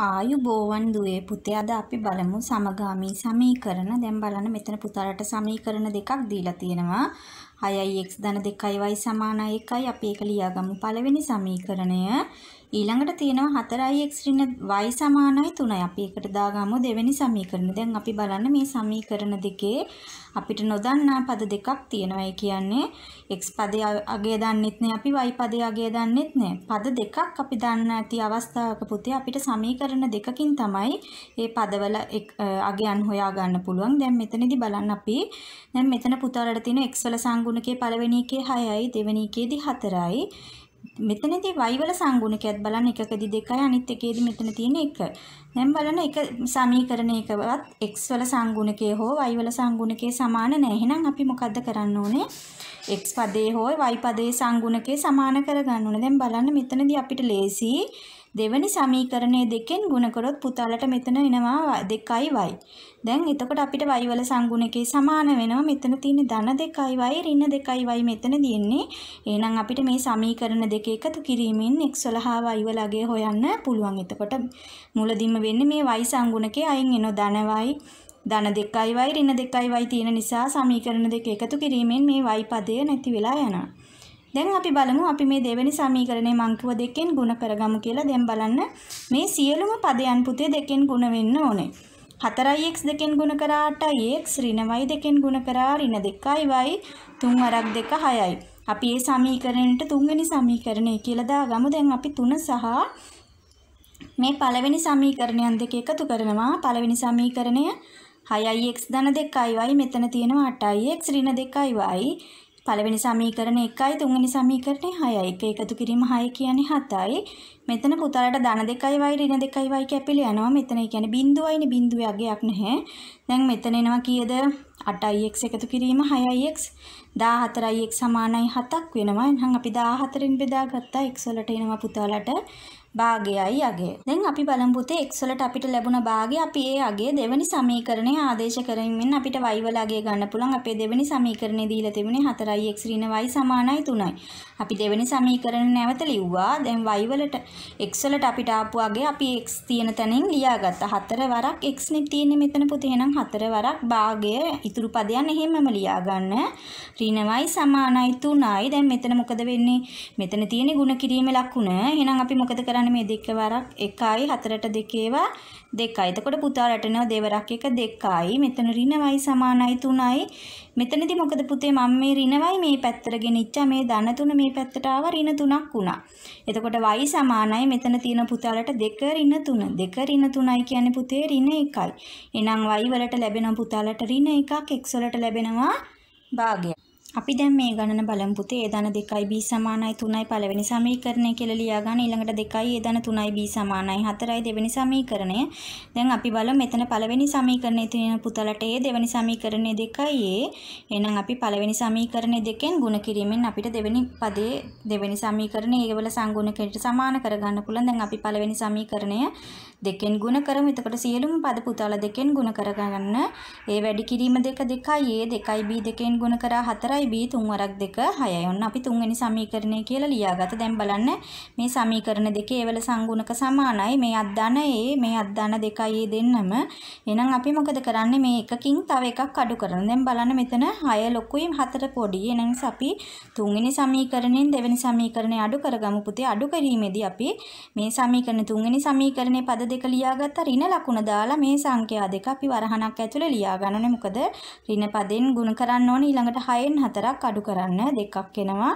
ආයුබෝවන් දුවේ පුතේ අද අපි බලමු සමගාමී සමීකරණ. දැන් බලන්න මෙතන පුතාලට සමීකරණ දෙකක් දීලා තියෙනවා. 6x ධන 2y සමාන 1යි. අපි ඒක ලියාගමු. පළවෙනි සමීකරණය. ඊළඟට තියෙනවා 4x ඍණ y සමානයි 3යි. අපි ඒකට දාගමු දෙවෙනි සමීකරණ. දැන් අපි බලන්න මේ සමීකරණ දෙකේ අපිට නොදන්නා පද දෙකක් තියෙනවා. ඒ කියන්නේ x පදයේ අගය දන්නෙත් නෑ, අපි y පදයේ අගය දන්නෙත් නෑ. පද දෙකක් අපි දන්න ඇති අවස්ථාවක පුතේ අපිට සමීකරණ දෙකකින් තමයි මේ පදවල අගයන් හොයා ගන්න පුළුවන්. දැන් මෙතනදී බලන්න අපි දැන් මෙතන පුතාලට තියෙන x වල සංගුණකයේ පළවෙනි එකේ 6යි, දෙවෙනි එකේදී 4යි. මෙතනදී y වල සංගුණකයත් බලන්න එකකදී 2යි, අනිත් එකේදී මෙතන තියෙන 1. දැන් බලන්න එක සමීකරණයකවත් x වල සංගුණකයේ හෝ y වල සංගුණකයේ සමාන නැහැ. එහෙනම් අපි මොකද්ද කරන්න ඕනේ? x පදයේ හෝ y පදයේ සංගුණකයේ සමාන කරගන්න ඕනේ. දැන් බලන්න මෙතනදී අපිට ලේසි දෙවෙනි සමීකරණයේ දෙකෙන් ගුණ කරොත් පුතාලට මෙතන එනවා 2y. දැන් එතකොට අපිට y වල සංගුණකයේ සමාන වෙනවා. මෙතන තියෙන ධන 2y ඍණ 2y මෙතන තියෙන්නේ. එහෙනම් අපිට මේ සමීකරණ දෙක එකතු කිරීමෙන් x වල හා y වල අගය හොයන්න පුළුවන්. එතකොට මුලදින්ම වෙන්නේ මේ y සංගුණකයේ අයින් එන ධන y ධන 2y ඍණ 2y තියෙන නිසා සමීකරණ දෙක එකතු කිරීමෙන් මේ y පදය නැති වෙලා යනවා. දැන් අපි බලමු අපි මේ දෙවෙනි සමීකරණය මං කිව්ව දෙකෙන් ගුණ කරගමු කියලා. දැන් බලන්න මේ සියලුම පදයන් පුතේ දෙකෙන් ගුණ වෙන්න ඕනේ. 4x දෙකෙන් ගුණ කරා 8x ඍණ y දෙකෙන් ගුණ කරා ඍණ 2y 3 වරක් 2 6යි. අපි මේ සමීකරණයට තුන්වෙනි සමීකරණය කියලා දාගමු. දැන් අපි 3 සහ මේ පළවෙනි සමීකරණයන් දෙක එකතු කරනවා. පළවෙනි සමීකරණය 6x ධන 2y මෙතන තියෙනවා 8x ඍණ 2y. පළවෙනි සමීකරණය 1යි, තුන්වෙනි සමීකරණය 6යි. එක එකතු කිරීම 6 කියන්නේ 7යි. මෙතන පුතාලට ධන 2y ඍණ 2y කැපිලා යනවා. මෙතන ඒ කියන්නේ බිඳුවයිනේ, බිඳුවේ අගයක් නැහැ. දැන් මෙතන එනවා කීයද? 8x එකතු කිරීම 6x 14x සමානයි 7ක් වෙනවා. එහෙනම් අපි 14න් බෙදාගත්තා. x වලට එනවා පුතාලට භාගයයි අගය. දැන් අපි බලමු පුතේ x වලට අපිට ලැබුණ භාගය. අපි ඒ අගය දෙවෙනි සමීකරණය ආදේශ කරමින් අපිට y වල අගය ගන්න පුළුවන්. අපේ දෙවෙනි සමීකරණය දීලා තිබුණේ 4x ඍණ y සමානයි 3යි. අපි දෙවෙනි සමීකරණය නැවත ලිව්වා. දැන් y වලට x වලට අපිට ආපු අගය අපි x තියෙන තැනින් ලියාගත්තා. 4 වරක් x නේ තියෙන්නේ මෙතන පුතේ. එහෙනම් 4 වරක් භාගය ඉතුරු පදයන් එහෙමම ලියා ගන්න. ඍණ y සමානයි 3යි. දැන් මෙතන මොකද වෙන්නේ? මෙතන තියෙන්නේ ගුණ කිරීමේ ලකුණ. එහෙනම් අපි මොකද කරන්නේ? මේ දෙක වරක් 1යි 4ට 2 ඒවා 2යි. එතකොට පුතාලට එනවා දෙවරක් 1 2යි. මෙතන ඍණ y සමානයි 3යි. මෙතනදී මොකද පුතේ මම මේ ඍණ y මේ පැත්තට ගෙනිච්චා. මේ ධන 3 මේ පැත්තට ආවා ඍණ 3ක් වුණා. එතකොට y සමානයි මෙතන තියෙන පුතාලට 2 ඍණ 3. 2 ඍණ 3යි කියන්නේ පුතේ ඍණ 1යි. එහෙනම් y වලට ලැබෙන පුතාලට ඍණ 1ක්, x වලට ලැබෙනවා භාගය. අපි දැන් මේ ගණන බලමු පුතේ. a ධන 2යි b සමානයි 3යි පළවෙනි සමීකරණය කියලා ලියා ගන්න. ඊළඟට 2යි a ධන 3යි b සමානයි 4යි දෙවෙනි සමීකරණය. දැන් අපි බලමු මෙතන පළවෙනි සමීකරණයේ තියෙන පුතලට a, දෙවෙනි සමීකරණයේ 2යි a. එහෙනම් අපි පළවෙනි සමීකරණයේ දෙකෙන් ගුණ කිරීමෙන් අපිට දෙවෙනි පදයේ දෙවෙනි සමීකරණයේ a වල සංගුණකයට සමාන කරගන්න පුළුවන්. දැන් අපි පළවෙනි සමීකරණය දෙකෙන් ගුණ කරමු. එතකොට සියලුම පද පුතාලා දෙකෙන් ගුණ කරගන්න. a වැඩි කිරීම 2 2යි a, 2යි b දෙකෙන් ගුණ කරා 4යි b 3 වරක් 2 6යි. ඔන්න අපි තුන්වෙනි සමීකරණය කියලා ලියාගත්තා. දැන් බලන්න මේ සමීකරණ දෙකේ ඒ වල සංගුණක සමානයි. මේ අත් ධන a, මේ අත් ධන 2යි a දෙන්නම. එහෙනම් අපි මොකද කරන්නේ? මේ එකකින් තව එකක් අඩු කරනවා. දැන් බලන්න මෙතන 6 ලොකුයි 4 පොඩි. එහෙනම් අපි තුන්වෙනි සමීකරණයෙන් දෙවෙනි සමීකරණය අඩු කරගමු පුතේ. අඩු කිරීමේදී අපි මේ සමීකරණ තුන්වෙනි සමීකරණයේ පද දෙක ලියාගත්තා. ඍණ ලකුණ දාලා මේ සංඛ්‍යා දෙක අපි වරහණක් ඇතුලේ ලියා ගන්නනේ. මොකද ඍණ පදෙන් ගුණ කරන්න ඕනේ. ඊළඟට 6න් 4ක් අඩු කරන්න 2ක් එනවා.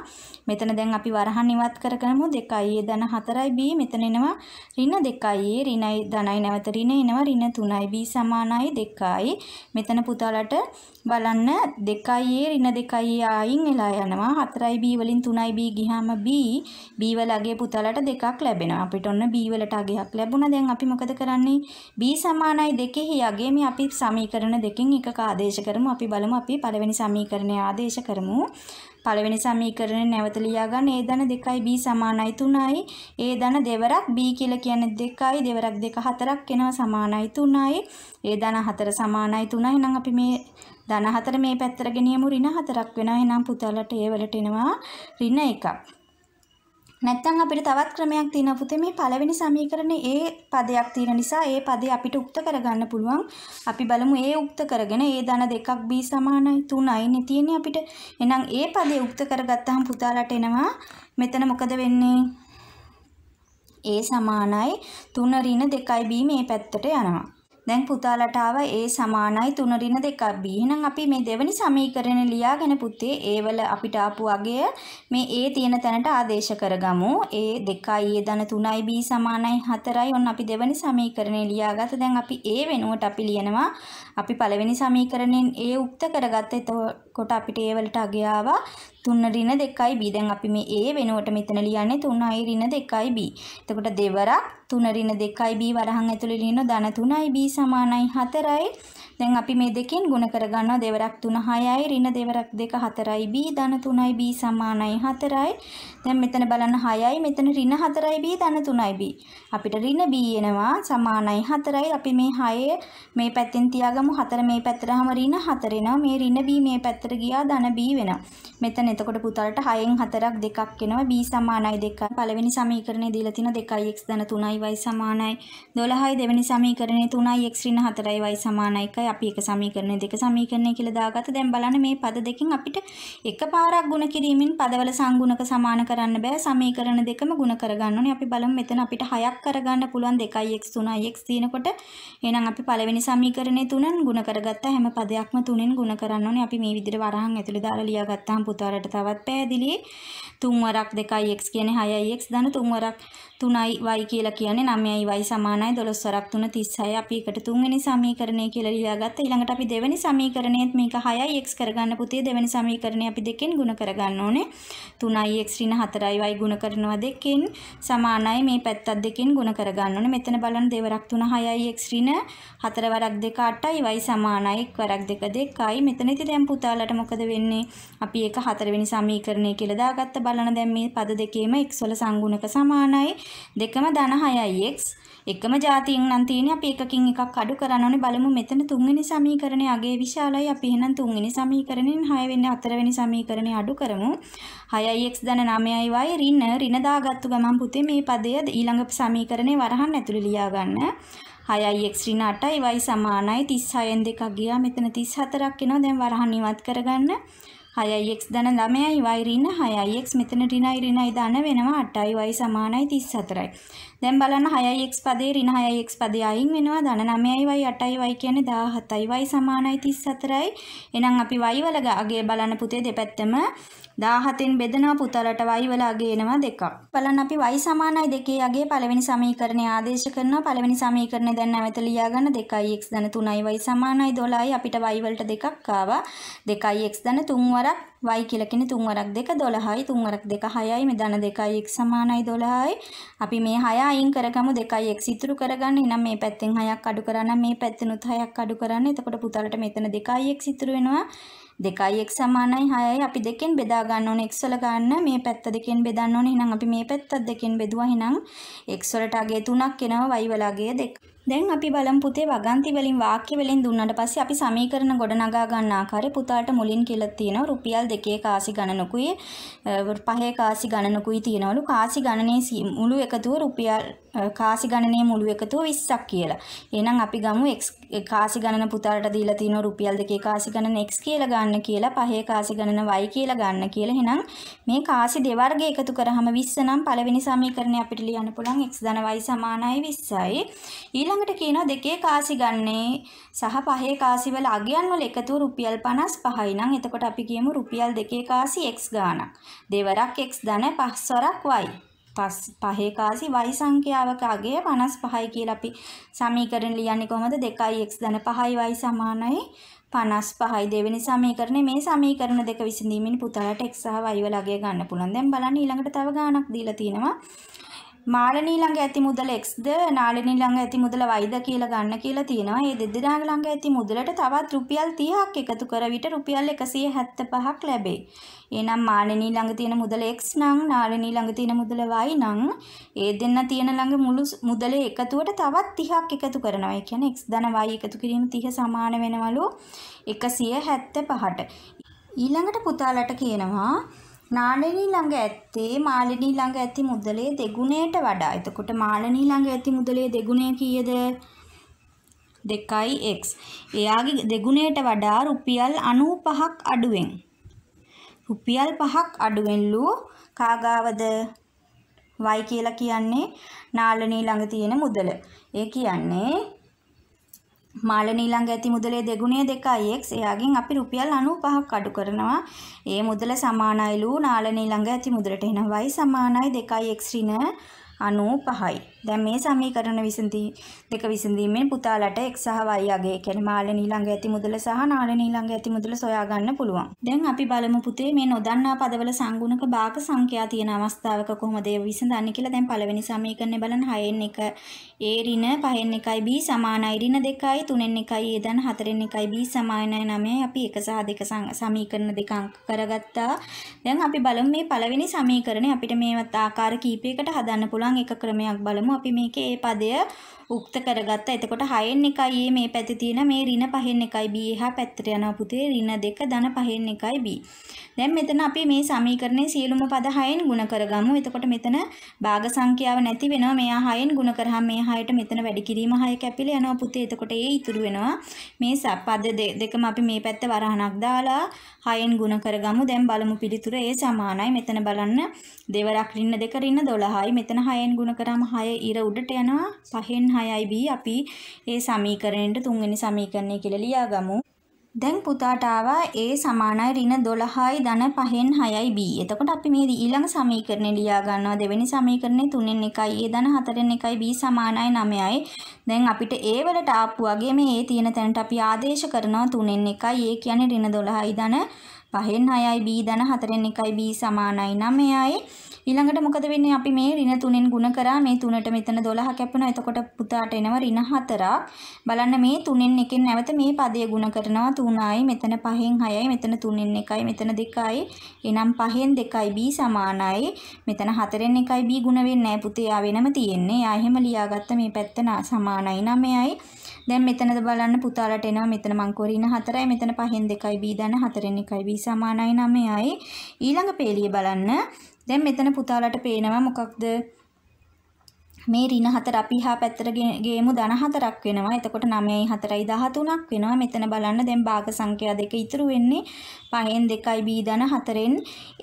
මෙතන දැන් අපි වරහන් ඉවත් කරගමු. 2යි a ධන 4යි b මෙතන එනවා ඍණ 2යි a ඍණයි ධනයි නැවත ඍණ එනවා ඍණ 3යි b සමානයි 2යි. මෙතන පුතාලට බලන්න 2යි a ඍණ 2යි a අයින් වෙලා යනවා. 4යි b වලින් 3යි b ගියාම b වල අගය පුතාලට 2ක් ලැබෙනවා. අපිට ඔන්න b වලට අගයක් ලැබුණා. දැන් අපි මොකද කරන්නේ? b සමානයි 2 අගය මේ අපි සමීකරණ දෙකෙන් එකක ආදේශ කරමු. අපි බලමු අපි පළවෙනි සමීකරණය ආදේශ කරමු. පළවෙනි සමීකරණය නැවත ලියා ගන්න. a ධන 2යි b සමානයි 3යි. a ධන දෙවරක් b කියලා කියන්නේ 2යි. දෙවරක් 2 4ක් එනවා සමානයි 3යි. a ධන 4 සමානයි 3යි. එහෙනම් අපි මේ ධන 4 මේ පැත්තට ගෙනියමු. ඍණ 4ක් වෙනවා. එහෙනම් පුතාලට a වලට එනවා ඍණ 1ක්. නැත්නම් අපිට තවත් ක්‍රමයක් තියෙනවා පුතේ මේ පළවෙනි සමීකරණේ ඒ පදයක් තියෙන නිසා ඒ පදේ අපිට උක්ත කරගන්න පුළුවන්. අපි බලමු ඒ උක්ත කරගෙන ඒ ධන දෙකක් b සමානයි 3යි නේ තියෙන්නේ අපිට. එහෙනම් ඒ පදේ උක්ත කරගත්තාම පුතාලට එනවා මෙතන මොකද වෙන්නේ? a සමානයි 3 ඍණ 2යි b මේ පැත්තට යනවා. දැන් පුතාලට ආවා a සමානයි 3 ඍණ 2යි b. එහෙනම් අපි මේ දෙවෙනි සමීකරණය ලියාගෙන පුතේ a වල අපිට ආපු අගය මේ a තියෙන තැනට ආදේශ කරගමු. a 2යි a ධන 3යි b සමානයි 4යි. ඔන්න අපි දෙවෙනි සමීකරණය ලියාගත්තා. දැන් අපි a වෙනුවට අපි ලියනවා අපි පළවෙනි සමීකරණයෙන් a උක්ත කරගත්තා. එතකොට අපිට a වලට අගය ආවා 3 ඍණ 2යි b. දැන් අපි මේ a වෙනුවට මෙතන ලියන්නේ 3යි ඍණ 2යි b. එතකොට දෙවරක් 3 ඍණ 2යි b වරහන් ඇතුලේ ලියන ධන 3යි b සමානයි 4යි. දැන් අපි මේ දෙකෙන් ගුණ කරගන්නවා දෙවරක් 3 6යි ඍණ දෙවරක් 2 4යි b ධන 3යි b සමානයි 4යි. දැන් මෙතන බලන්න 6යි මෙතන ඍණ 4යි b ධන 3යි b. අපිට ඍණ b එනවා සමානයි 4යි. අපි මේ 6 මේ පැත්තෙන් තියාගමු 4 මේ පැත්තටම ඍණ 4 එනවා. මේ ඍණ b මේ පැත්තට ගියා ධන b වෙනවා. මෙතන එතකොට පුතාලට 6න් 4ක් දෙකක් එනවා b සමානයි 2යි. පළවෙනි සමීකරණය දීලා තියෙන 2x ධන 3y සමානයි 12යි. දෙවෙනි සමීකරණය 3x ඍණ 4y සමානයි 1යි. අපි එක සමීකරණය දෙක සමීකරණය කියලා දාගත්ත. දැන් බලන්න මේ පද දෙකෙන් අපිට එකපාරක් ගුණ කිරීමෙන් පදවල සංගුණක සමාන කරන්න බෑ. සමීකරණ දෙකම ගුණ කරගන්න ඕනේ. අපි බලමු මෙතන අපිට 6ක් කරගන්න පුළුවන් 2x 3x තියෙනකොට. එහෙනම් අපි පළවෙනි සමීකරණය 3න් ගුණ කරගත්තා. හැම පදයක්ම 3න් ගුණ කරන්න ඕනේ. අපි මේ විදිහට වරහන් ඇතුලේ දාලා ලියාගත්තාම පුතාලට තවත් පැහැදිලි. 3 වරක් 2x කියන්නේ 6x ධන 3 වරක් 3y කියලා කියන්නේ 9y සමානයි 12 වරක් 3 36. අපි එකට තුන්වෙනි සමීකරණය කියලා ලියාගත්තා. ඊළඟට අපි දෙවෙනි සමීකරණයත් මේක 6x කරගන්න පුතේ. දෙවෙනි සමීකරණය අපි දෙකෙන් ගුණ කරගන්න ඕනේ. 3x ඍණ 4y ගුණ කරනවා දෙකෙන් සමානයි මේ පැත්තත් දෙකෙන් ගුණ කරගන්න ඕනේ. මෙතන බලන්න දෙවරක් 3 6x ඍණ 4 වරක් 2 8y සමානයි 1 වරක් 2 2යි. මෙතනදී දැන් පුතාලට මොකද වෙන්නේ? අපි ඒක හතරවෙනි සමීකරණය කියලා දාගත්ත. බලන්න දැන් මේ පද දෙකේම x වල සංගුණක සමානයි. දෙකම ධන 6x. එකම જાතියෙන් නම් තියෙන්නේ. අපි එකකින් එකක් අඩු කරන්න ඕනේ. බලමු මෙතන තුන්වෙනි සමීකරණයේ අගේ විශාලයි. අපි එහෙනම් තුන්වෙනි සමීකරණයෙන් 6 වෙනි හතරවෙනි සමීකරණය අඩු කරමු. 6x ධන 9y ඍණ දාගත්තු ගමන් පුතේ මේ පදය ඊළඟ සමීකරණේ වරහන් ඇතුළේ ලියා ගන්න. 6x ඍණ 8y සමානයි 36න් දෙකක් ගියා. මෙතන 34ක් එනවා. දැන් වරහන් ඉවත් කරගන්න. 6x ධන 9y ඍණ 6x මෙතන ඍණයි ධන වෙනවා 8y සමානයි 34යි. දැන් බලන්න 6x පදේ ඍණ 6x පදේ අයින් වෙනවා. ධන 9y 8y කියන්නේ 17y සමානයි 34යි. එහෙනම් අපි y වල අගය බලන්න පුතේ දෙපැත්තම 17න් බෙදනවා. පුතාලට y වල අගය එනවා 2ක්. බලන්න අපි y සමානයි 2 අගය පළවෙනි සමීකරණය ආදේශ කරනවා. පළවෙනි සමීකරණය දැන් නැවත ලියා ගන්න. 2x ධන 3y සමානයි 12යි. අපිට y වලට 2ක් ආවා. 2x ධන 3 වරක් y කියලා කියන්නේ 3 වරක් 2 12යි. 3 වරක් 2 6යි. මේ ධන 2x සමානයි 12යි. අපි මේ 6 අයින් කරගමු. 2x ඉතුරු කරගන්න. එහෙනම් මේ පැත්තෙන් 6ක් අඩු කරන්න. මේ පැත්තෙනුත් 6ක් අඩු කරන්න. එතකොට පුතාලට මෙතන 2x ඉතුරු වෙනවා. 2x සමානයි 6යි. අපි දෙකෙන් බෙදා ගන්න ඕනේ. x වල ගන්න. මේ පැත්ත දෙකෙන් බෙදන්න ඕනේ. එහෙනම් අපි මේ පැත්තත් දෙකෙන් බෙදුවා. එහෙනම් x වලට අගය 3ක් එනවා. y වල අගය 2. දැන් අපි බලමු පුතේ වගන්ති වලින් වාක්‍ය වලින් දුන්නාට පස්සේ අපි සමීකරණ ගොඩනගා ගන්න ආකාරය පුතාට මුලින් කියලා තියෙනවා. රුපියල් 2 කාසි ගණනකුයි 5 කාසි ගණනකුයි තියෙනවලු. කාසි ගණනේ මුළු එකතුව රුපියල් කාසි ගණනේ මුළු එකතුව 20ක් කියලා. එහෙනම් අපි ගමු x කාසි ගණන පුතාලට දීලා තියෙනවා රුපියල් 2 කාසි ගණන x කියලා ගන්න කියලා 5 කාසි ගණන y කියලා ගන්න කියලා. එහෙනම් මේ කාසි දෙවර්ග එකතු කරාම 20 නම් පළවෙනි සමීකරණය අපිට ලියන්න පුළුවන් x ධන y සමානයි 20යි. ඊළඟට කියනවා 2 කාසි ගන්නේ සහ 5 කාසි වල අගයන් වල එකතුව රුපියල් 55යි නම් එතකොට අපි කියමු රුපියල් 2 කාසි x ගාණක්. දෙවරක් x ධන 5 වරක් y. 5 කාසි y සංඛ්‍යාවක අගය 55යි කියලා අපි සමීකරණ ලියන්නේ කොහොමද? 2x ධන 5y සමානයි 55යි. දෙවෙනි සමීකරණේ මේ සමීකරණ දෙක විසඳීමෙන් පුතාලට x සහ y වල අගය ගන්න පුළුවන්. දැන් බලන්න ඊළඟට තව ගාණක් දීලා තියෙනවා. මාළනී ළඟ ඇති මුදල xද නාළනී ළඟ ඇති මුදල yද කියලා ගන්න කියලා තියෙනවා. මේ දෙදෙනා ළඟ ඇති මුදලට තවත් රුපියල් 30ක් එකතු කර විට රුපියල් 175ක් ලැබේ. එහෙනම් මාළනී ළඟ තියෙන මුදල x නම් නාළනී ළඟ තියෙන මුදල y නම් ඒ දෙන්න තියෙන ළඟ මුළු මුදලේ එකතුවට තවත් 30ක් එකතු කරනවා. ඒ කියන්නේ x ධන y එකතු කිරීම 30 සමාන වෙනවලු 175ට. ඊළඟට පුතාලට කියනවා නාලනී ළඟ ඇත්තේ මාලිනී ළඟ ඇති මුදලේ දෙගුණයට වඩා. එතකොට මාලිනී ළඟ ඇති මුදලේ දෙගුණය කීයද? 2x. එයාගේ දෙගුණයට වඩා රුපියල් 95ක් අඩුවෙන්. රුපියල් 5ක් අඩුවෙන්ලු කාගාවද? y කියලා කියන්නේ නාලනී ළඟ තියෙන මුදල. ඒ කියන්නේ මාලනී ළඟ ඇති මුදලේ දෙගුණය 2x. එයාගෙන් අපි රුපියල් 95ක් අඩු කරනවා. ඒ මුදල සමානයිලු නාලනී ළඟ ඇති මුදලට. එහෙනම් y සමානයි 2x ඍණ 95යි. දැන් මේ සමීකරණ දෙක විසඳීමෙන් පුතාලට x සහ y අගය කියන්නේ මාලනී ළඟ ඇති මුදල සහ නාලනී ළඟ ඇති මුදල සොයා ගන්න පුළුවන්. දැන් අපි බලමු පුතේ මේ නොදන්නා පදවල සංගුණක භාග සංඛ්‍යා තියෙන අවස්ථාවක කොහොමද ඒව විසඳන්නේ කියලා. දැන් පළවෙනි සමීකරණය බලන්න 6න් 1 a ඍණ 5න් 1යි b සමානයි ඍණ 2යි 3න් 1යි a දන 4න් 1යි b සමානයි 9යි. අපි 1 සහ 2 සමීකරණ දෙක අංක කරගත්තා. දැන් අපි බලමු මේ පළවෙනි සමීකරණය අපිට මේවත් ආකාර කීපයකට හදන්න පුළුවන් එක ක්‍රමයක් බලමු. අපි මේකේ ඒ පදය උක්ත කරගත්තා. එතකොට 6න් 1යි a මේ පැත්තේ තියෙන මේ ඍණ 5න් 1යි b එහා පැත්තට යනවා පුතේ ඍණ 2 ධන 5න් 1යි b. දැන් මෙතන අපි මේ සමීකරණයේ සියලුම පද 6න් ගුණ කරගමු. එතකොට මෙතන භාග සංඛ්‍යාව නැති වෙනවා. මෙයා 6න් ගුණ කරාම මේ 6ට මෙතන වැඩි කිරීම 6 කැපිලා යනවා පුතේ. එතකොට ඒ ඉතුරු වෙනවා. මේ පද දෙකම අපි මේ පැත්ත වරහණක් දාලා 6න් ගුණ කරගමු. දැන් බලමු පිළිතුර ඒ සමානයි. මෙතන බලන්න දෙවරක් ඍණ 2 ඍණ 12යි. මෙතන 6න් ගුණ කරාම 6 ඉර උඩට යනවා. 5න් 6යි b. අපි ඒ සමීකරණයට තුන්වෙනි සමීකරණය කියලා ලියාගමු. දැන් පුතාට ආවා a සමානයි ඍණ 12යි ධන 5න් 6යි b. එතකොට අපි මේ ඊළඟ සමීකරණය ලියා ගන්නවා. දෙවෙනි සමීකරණේ 3න් 1යි a ධන 4න් 1යි b සමානයි 9යි. දැන් අපිට a වලට ආපු වගේ මේ a තියෙන තැනට අපි ආදේශ කරනවා 3න් 1යි a කියන්නේ ඍණ 12යි ධන 5න් 6යි b ධන 4න් 1යි b සමානයි 9යි. ඊළඟට මොකද වෙන්නේ? අපි මේ ඍණ 3න් ගුණ කරා මේ 3ට මෙතන 12 කැපුණා. එතකොට පුතාට එනවා ඍණ 4ක්. බලන්න මේ 3න් එකෙන් නැවත මේ පදය ගුණ කරනවා 3යි. මෙතන 5න් 6යි. මෙතන 3න් 1යි. මෙතන 2යි. එහෙනම් 5න් 2යි b සමානයි. මෙතන 4න් 1යි b ගුණ වෙන්නේ නැහැ පුතේ. ආ වෙනම තියෙන්නේ. ආ එහෙම ලියාගත්ත මේ පැත්ත සමානයි 9යි. දැන් මෙතනද බලන්න පුතාලට එනවා මෙතන මං කොරින 4යි. මෙතන 5න් 2යි b දන්න 4න් 1යි b සමානයි 9යි. ඊළඟ පේලිය බලන්න. දැන් මෙතන පුතාලට පේනවා මොකක්ද? මේ ඍණ 4 අපි හා පැත්තට ගේමු ධන 4ක් වෙනවා. එතකොට 9යි 4යි 13ක් වෙනවා. මෙතන බලන්න දැන් භාග සංඛ්‍යා දෙක ඉතුරු වෙන්නේ 5න් 2යි b ධන 4න්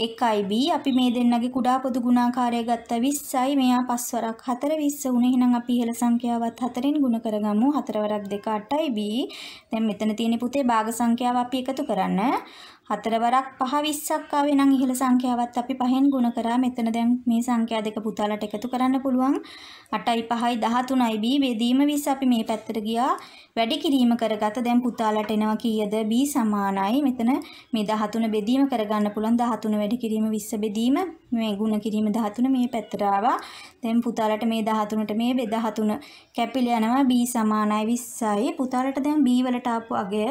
1යි b. අපි මේ දෙන්නගේ කුඩා පොදු ගුණාකාරය ගත්ත 20යි. මෙයා 5 වරක් 4 20 උනේ. එහෙනම් අපි ඉහළ සංඛ්‍යාවත් 4න් ගුණ කරගමු. 4 වරක් 2 8යි b. දැන් මෙතන තියෙන පුතේ භාග සංඛ්‍යාව අපි එකතු කරන්න. 4 වරක් 5 20ක් ආවේ නම් ඉහළ සංඛ්‍යාවත් අපි 5න් ගුණ කරා. මෙතන දැන් මේ සංඛ්‍යා දෙක පුතාලට එකතු කරන්න පුළුවන්. 8යි 5යි 13යි b බෙදීම 20 අපි මේ පැත්තට ගියා. වැඩි කිරීම කරගත. දැන් පුතාලට එනවා කීයද? b සමානයි. මෙතන මේ 13 බෙදීම කරගන්න පුළුවන්. 13 වැඩි කිරීම 20 බෙදීම මේ ගුණ කිරීම 13 මේ පැත්තට ආවා. දැන් පුතාලට මේ 13ට මේ 13 කැපිලා යනවා. b සමානයි 20යි. පුතාලට දැන් b වලට ආපු අගය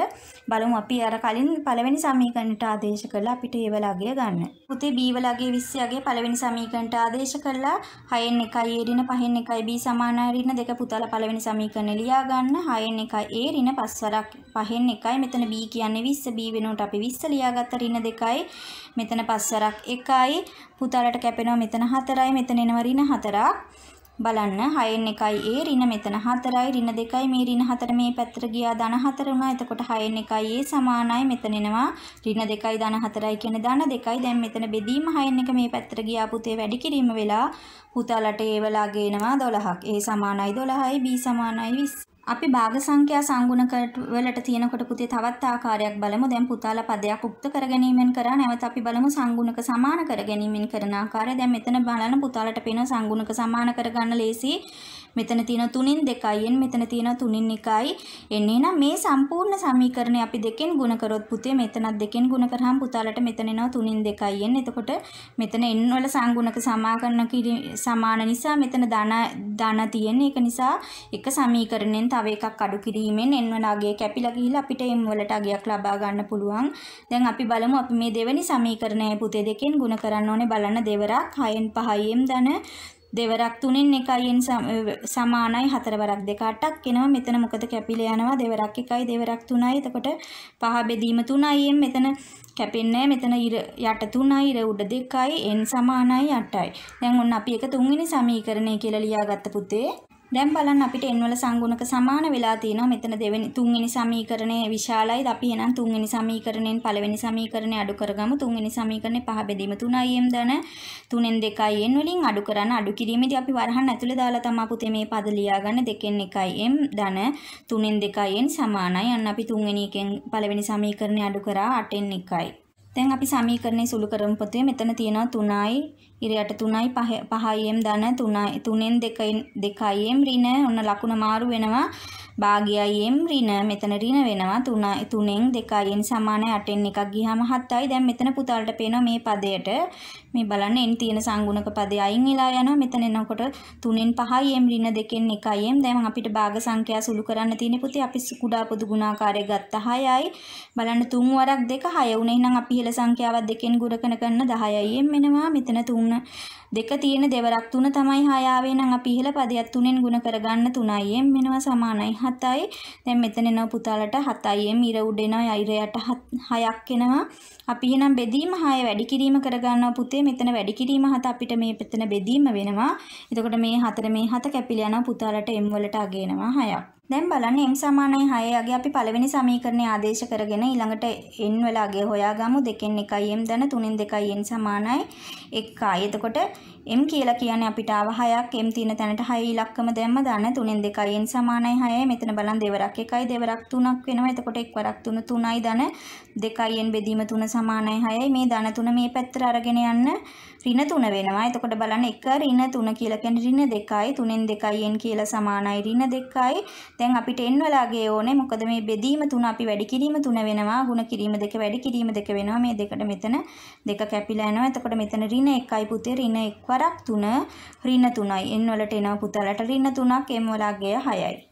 බලමු. අපි අර කලින් පළවෙනි සමීකරණයට ආදේශ කළා අපිට ඒ වල අගය ගන්න. පුතේ b වල අගය 20 අගය පළවෙනි සමීකරණයට ආදේශ කළා. 6න් 1යි a ඍණ 5න් 1යි b සමානයි ඍණ 2 පුතාලා පළවෙනි සමීකරණය ලියා ගන්න. 6න් 1යි a ඍණ 5 වරක් 5න් 1යි. මෙතන b කියන්නේ 20 b වෙනුවට අපි 20 ලියාගත්ත ඍණ 2යි. මෙතන 5 වරක් 1යි. පුතාලට කැපෙනවා මෙතන 4යි. මෙතන එනවා ඍණ 4ක්. බලන්න 6න් 1යි a ඍණ මෙතන 4යි ඍණ 2යි මේ ඍණ 4 මේ පැත්තට ගියා ධන 4 වුණා. එතකොට 6න් 1යි a සමානයි මෙතන එනවා ඍණ 2යි ධන 4යි කියන්නේ ධන 2යි. දැන් මෙතන බෙදීම 6න් 1 මේ පැත්තට ගියා පුතේ වැඩි කිරීම වෙලා පුතාලට a වල ගේනවා 12ක්. a සමානයි 12යි b සමානයි 20. අපි භාග සංඛ්‍යා සංගුණක වලට තියෙනකොට පුතේ තවත් ආකාරයක් බලමු. දැන් පුතාලා පදයක් උක්ත කර ගැනීමෙන් කරා. නැවත අපි බලමු සංගුණක සමාන කර ගැනීමෙන් කරන ආකාරය. දැන් මෙතන බලන්න පුතාලට පේනවා සංගුණක සමාන කරගන්න ලේසි. මෙතන තියෙන 3න් 2යින් මෙතන තියෙන 3න් 1යි එන්නේ. නම් මේ සම්පූර්ණ සමීකරණය අපි දෙකෙන් ගුණ කරොත් පුතේ මෙතනත් දෙකෙන් ගුණ කරාම පුතාලට මෙතන එනවා 3න් 2යින්. එතකොට මෙතන n වල සංගුණක සමාන නිසා මෙතන ධන තියෙන්නේ. ඒක නිසා එක සමීකරණයෙන් තව එකක් අඩු කිරීමෙන් n වල අගය කැපිලා ගිහිල්ලා අපිට m වලට අගයක් ලබා ගන්න පුළුවන්. දැන් අපි බලමු අපි මේ දෙවෙනි සමීකරණය පුතේ දෙකෙන් ගුණ කරන්න ඕනේ. බලන්න දෙවරක් 6න් 5යි m ධන දෙවරක් 3න් 1න් සමානයි 4 වරක් 2 8ක් එනවා. මෙතන මොකද කැපිලා යනවා දෙවරක් 1යි දෙවරක් 3යි. එතකොට 5 බෙදීම 3යි මෙතන කැපෙන්නේ මෙතන යට 3යි ඉර උඩ 2යි n සමානයි 8යි. දැන් ඔන්න අපි එක තුන්වෙනි සමීකරණය කියලා ලියාගත්ත පුතේ. දැන් බලන්න අපිට n වල සංගුණක සමාන වෙලා තියෙනවා. මෙතන තුන්වෙනි සමීකරණය විශාලයි. අපි එහෙනම් තුන්වෙනි සමීකරණයෙන් පළවෙනි සමීකරණය අඩු කරගමු. තුන්වෙනි සමීකරණේ 5 බෙදීම 3යි m ධන 3න් 2යි n වලින් අඩු කරන්න. අඩු කිරීමේදී අපි වරහන් ඇතුලේ දාලා තමයි පුතේ මේ පද ලියාගන්නේ. 2න් 1යි m ධන 3න් 2යි n සමානයි. අන්න අපි තුන්වෙනි එකෙන් පළවෙනි සමීකරණය අඩු කරා 8න් 1යි. දැන් අපි සමීකරණය සුළු කරමු පුතේ. මෙතන තියෙනවා 3යි ඉරයට 3යි 5යි m ධන 3න් 2යි m ඍණ ඔන්න ලකුණ මාරු වෙනවා. භාගයයි m ඍණ මෙතන ඍණ වෙනවා. 3න් 2යි n සමානයි 8න් 1ක් ගියාම 7යි. දැන් මෙතන පුතාලට පේනවා මේ පදයට මේ බලන්න n තියෙන සංගුණක පදේ අයින් වෙලා යනවා. මෙතන එනකොට 3න් 5යි m ඍණ 2න් 1යි m. දැන් අපිට භාග සංඛ්‍යා සුළු කරන්න තියෙන්නේ පුතේ. අපි කුඩා පොදු ගුණාකාරය ගත්ත 6යි. බලන්න 3 වරක් 2 6 උනේ. එහෙනම් අපි ඉහළ සංඛ්‍යාවත් දෙකෙන් ගුණකන කරන 10යි m එනවා. මෙතන 3 දෙක තියෙන දෙවරක් 3 තමයි 6 ආවේ. නම් අපි ඉහළ පදයක් 3ෙන් ගුණ කරගන්න 3යි m වෙනවා සමානයි 7යි. දැන් මෙතන එනවා පුතාලට 7යි m ඉර උඩ එනවා ඉර යට 6ක් එනවා. අපි එහෙනම් බෙදීම 6 වැඩි කිරීම කරගන්නවා පුතේ. මෙතන වැඩි කිරීම 7 අපිට මේ මෙතන බෙදීම වෙනවා. එතකොට මේ 4 මේ 7 කැපිලා යනවා පුතාලට m වලට අගේනවා 6ක්. දැන් බලන්න m සමානයි 6 අගේ අපි පළවෙනි සමීකරණය ආදේශ කරගෙන ඊළඟට n වල අගේ හොයාගමු. 2න් 1යි m ධන 3න් 2යි n සමානයි 1යි. එතකොට m කියලා කියන්නේ අපිට ආව 6ක්. m තියෙන තැනට 6 ඉලක්කම දැම්ම දාන 3න් 2යි n සමානයි 6යි. මෙතන බලන්න දෙවරක් 1යි දෙවරක් 3ක් වෙනවා. එතකොට එක් වරක් 3 3යි ධන 2යි n බෙදීම 3 සමානයි 6යි. මේ ධන 3 මේ පැත්තට අරගෙන යන්න ඍණ 3 වෙනවා. එතකොට බලන්න 1 ඍණ 3 කියලා කියන්නේ ඍණ 2යි. 3න් 2යි n කියලා සමානයි ඍණ 2යි. දැන් අපිට n වල අගේ ඕනේ. මොකද මේ බෙදීම 3 අපි වැඩි කිරීම 3 වෙනවා. ගුණ කිරීම 2 වැඩි කිරීම 2 වෙනවා. මේ දෙකට මෙතන 2 කැපිලා යනවා. එතකොට මෙතන ඍණ 1යි පුතේ. ඍණ 1 වරක් 3 ඍණ 3යි. n වලට එනවා පුතාලට ඍණ 3ක් m වල අගය 6යි.